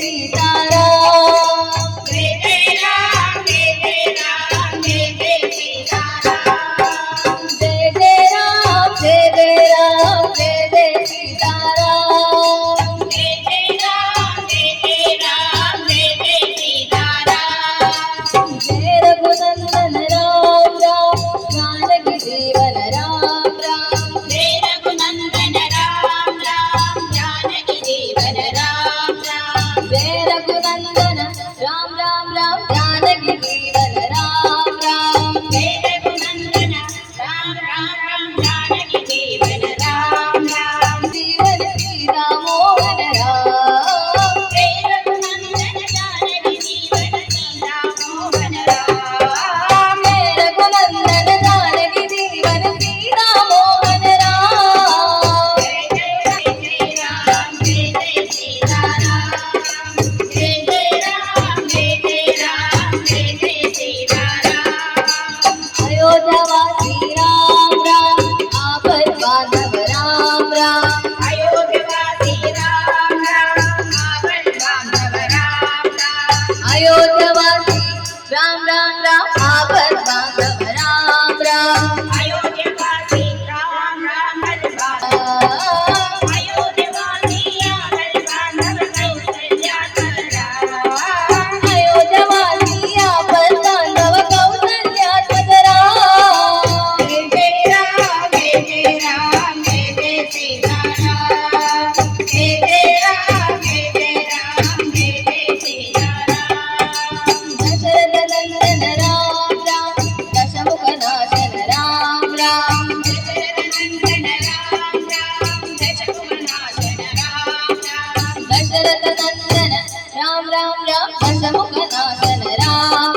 सीताराम जय जय राम जय जय राम जय जय सीताराम जय जय राम जय जय राम जय जय सीताराम जय जय राम जय जय राम जय जय सीताराम जय रघुनंदन राम राम जानकी जीवन राम राम जय रघुनंदन राम राम जानकी जीवन राम राम जय रघुनंदन राम राम राम जानकी जीवन राम राम जय रघुनंदन राम राम जानकी जीवन राम राम जीवन सीता मोहन राम जय रघुनंदन जानकी जीवन सीता मोहन राम जय रघुनंदन जानकी जीवन सीता मोहन राम जय जय राम जय जय सीताराम जय जय राम जय जय राम जय जय सीताराम अयोध्यावासी राम राम आपद बांधव राम राम अयोध्यवासी राम राम आपद बांधव राम राम अयोध्यावासी राम राम राम आपद बांधव राम राम अयोध्यवासी राम राम बांधव अयोध्यवासी आपद बांधव कौसल्याकर राम अयोध्यावासी आपद बांधव कौसल्याकर राम जय जय राम जय जय राम जय जय सीताराम जय जय राम जय जय राम जय जय सीताराम दशरथ नंदन राम राम दशमुख नाशन राम राम दशरथ नंदन राम राम दशमुखनाशन राम राम दशरथ नंदन राम राम राम दशमुख नाशन राम